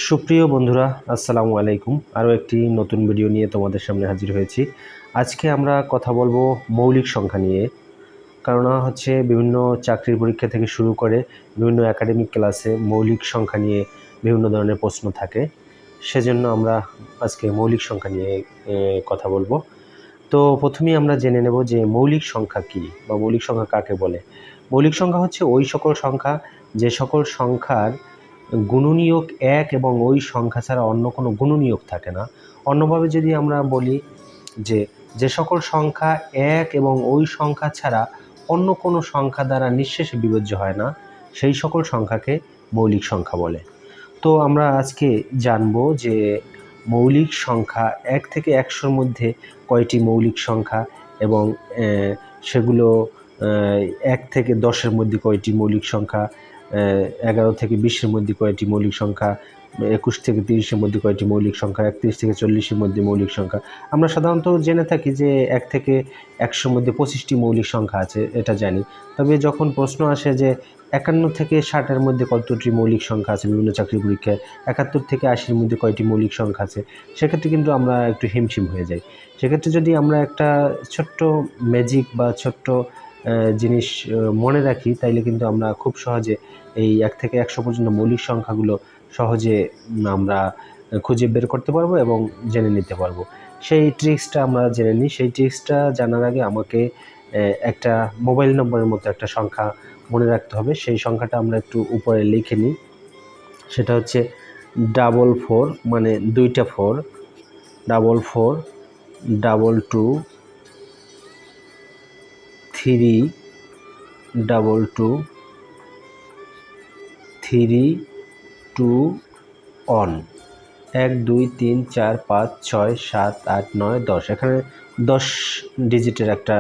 সুপ্রিয় বন্ধুরা, আসসালামু আলাইকুম। আরও একটি নতুন ভিডিও নিয়ে তোমাদের সামনে হাজির হয়েছি। আজকে আমরা কথা বলবো মৌলিক সংখ্যা নিয়ে। কারণ হচ্ছে বিভিন্ন চাকরির পরীক্ষা থেকে শুরু করে বিভিন্ন একাডেমিক ক্লাসে মৌলিক সংখ্যা নিয়ে বিভিন্ন ধরনের প্রশ্ন থাকে। সেজন্য আমরা আজকে মৌলিক সংখ্যা নিয়ে কথা বলবো। তো প্রথমেই আমরা জেনে নেব যে মৌলিক সংখ্যা কী বা মৌলিক সংখ্যা কাকে বলে। মৌলিক সংখ্যা হচ্ছে ওই সকল সংখ্যা যে সকল সংখ্যার গুণনীয়ক এক এবং ওই সংখ্যা ছাড়া অন্য কোনো গুণনীয়ক থাকে না। অন্যভাবে যদি আমরা বলি যে সকল সংখ্যা এক এবং ওই সংখ্যা ছাড়া অন্য কোনো সংখ্যা দ্বারা নিঃশেষে বিভাজ্য হয় না, সেই সকল সংখ্যাকে মৌলিক সংখ্যা বলে। তো আমরা আজকে জানব যে মৌলিক সংখ্যা 1 থেকে 100-র মধ্যে কয়টি মৌলিক সংখ্যা এবং সেগুলো 1 থেকে 10-এর মধ্যে কয়টি মৌলিক সংখ্যা, 11 থেকে 20-এর মধ্যে কয়টি মৌলিক সংখ্যা, 21 থেকে 30-এর মধ্যে কয়টি মৌলিক সংখ্যা, 31 থেকে 40-এর মধ্যে মৌলিক সংখ্যা। আমরা সাধারণত জেনে থাকি যে 1 থেকে 100-র মধ্যে 25টি মৌলিক সংখ্যা আছে, এটা জানি। তবে যখন প্রশ্ন আসে যে 51 থেকে 60-এর মধ্যে কতটি মৌলিক সংখ্যা আছে বিভিন্ন চাকরি পরীক্ষায়, 71 থেকে 80-এর মধ্যে কয়টি মৌলিক সংখ্যা আছে, সেক্ষেত্রে কিন্তু আমরা একটু হিমশিম হয়ে যাই। সেক্ষেত্রে যদি আমরা একটা ছোট্ট ম্যাজিক বা ছোট্ট জিনিস মনে রাখি, তাইলে কিন্তু আমরা খুব সহজে এই 1 থেকে 100 পর্যন্ত মৌলিক সংখ্যাগুলো সহজে আমরা খুঁজে বের করতে পারবো এবং জেনে নিতে পারবো। সেই ট্রিক্সটা আমরা জেনে নিই। সেই ট্রিক্সটা জানার আগে আমাকে একটা মোবাইল নম্বরের মতো একটা সংখ্যা মনে রাখতে হবে। সেই সংখ্যাটা আমরা একটু উপরে লিখে নিই। সেটা হচ্ছে 44, মানে 2টা 4, 44 22 3 22 3 2 1 1 2 3 4 5 6 7 8 9 10। এখানে 10 ডিজিটের একটা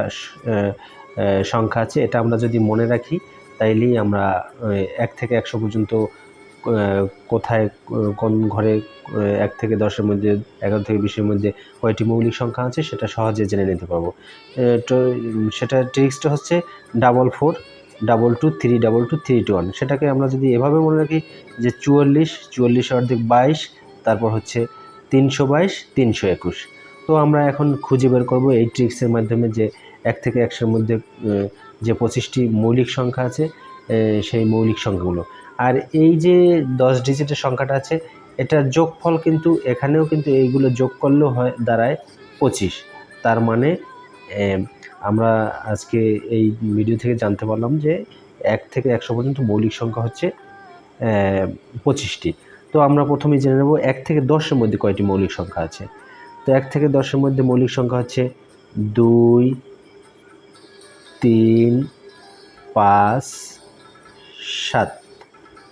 সংখ্যা আছে। এটা আমরা যদি মনে রাখি তাইলেই আমরা 1 থেকে 100 পর্যন্ত কোথায় কোন ঘরে 1 থেকে 10-এর মধ্যে 11 থেকে 20-এর মধ্যে কয়টি মৌলিক সংখ্যা আছে সেটা সহজে জেনে নিতে পারবো। তো সেটা ট্রিক্সটা হচ্ছে 44 22 3 22 3 2 1। সেটাকে আমরা যদি এভাবে মনে রাখি যে 44 44 22, তারপর হচ্ছে 322 321। তো আমরা এখন খুঁজে বের করব এই ট্রিক্সের মাধ্যমে যে 1 থেকে 100-এর মধ্যে যে 25টি মৌলিক সংখ্যা আছে সেই মৌলিক সংখ্যাগুলো। আর এই যে 10 ডিজিটের সংখ্যাটা আছে, এটার যোগফল কিন্তু এখানেও কিন্তু এইগুলো যোগ করলেও হয়, দাঁড়ায় 25। তার মানে আমরা আজকে এই ভিডিও থেকে জানতে পারলাম যে 1 থেকে 100 পর্যন্ত মৌলিক সংখ্যা হচ্ছে 25টি। তো আমরা প্রথমেই জেনে নেব 1 থেকে 10-এর মধ্যে কয়টি মৌলিক সংখ্যা আছে। তো 1 থেকে 10-এর মধ্যে মৌলিক সংখ্যা হচ্ছে 2 3 5 7,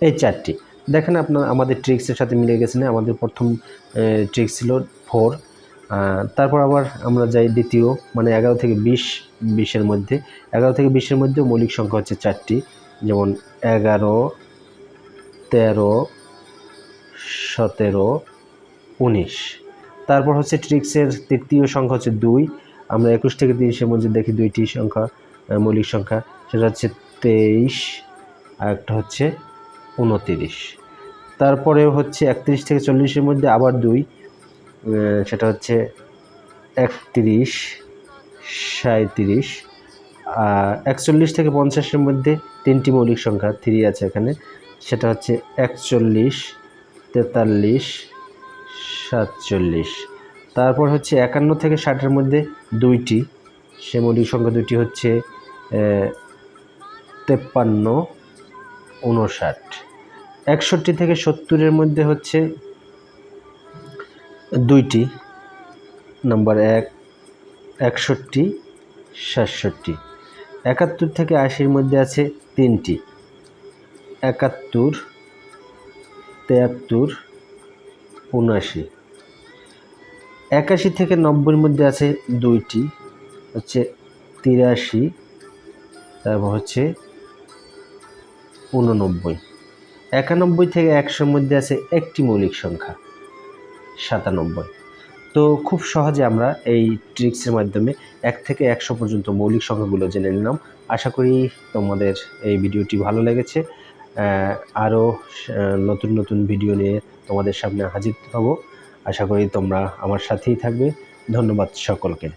এই 4টি। দেখেন আপনার আমাদের ট্রিক্সের সাথে মিলে গেছে না? আমাদের প্রথম ট্রিক্স ছিল 4, তারপর আবার আমরা যাই দ্বিতীয়, মানে 11 থেকে 20-এর মধ্যে। 11 থেকে 20-এর মধ্যেও মৌলিক সংখ্যা হচ্ছে 4টি, যেমন 11 13 17 19। তারপর হচ্ছে ট্রিক্সের তৃতীয় সংখ্যা হচ্ছে 2। আমরা 21 থেকে 30-এর মধ্যে দেখি 2টি সংখ্যা, মৌলিক সংখ্যা, সেটা হচ্ছে 23 আর একটা হচ্ছে 29। তারপরে হচ্ছে 31 থেকে 40-এর মধ্যে আবার 2, সেটা হচ্ছে 31 37। 41 থেকে 50-এর মধ্যে 3টি মৌলিক সংখ্যা 3 আছে এখানে, সেটা হচ্ছে 41 43 47। তারপর হচ্ছে 51 থেকে 60-এর মধ্যে 2টি, সে মৌলিক সংখ্যা 2টি হচ্ছে 53 59। 61 থেকে 70-এর মধ্যে হচ্ছে 2টি, নাম্বার 1 61 67। 71 থেকে 80-এর মধ্যে আছে 3টি, 71 73 79। 81 থেকে 90-এর মধ্যে আছে 2টি, হচ্ছে 83, তারপর হচ্ছে 89। 91 থেকে 100-এর মধ্যে আছে একটি মৌলিক সংখ্যা 97। তো খুব সহজে আমরা এই ট্রিক্সের মাধ্যমে 1 থেকে 100 পর্যন্ত মৌলিক সংখ্যাগুলো জেনে নিলাম। আশা করি তোমাদের এই ভিডিওটি ভালো লেগেছে। আরও নতুন নতুন ভিডিও নিয়ে তোমাদের সামনে হাজির হব। আশা করি তোমরা আমার সাথেই থাকবে। ধন্যবাদ সকলকে।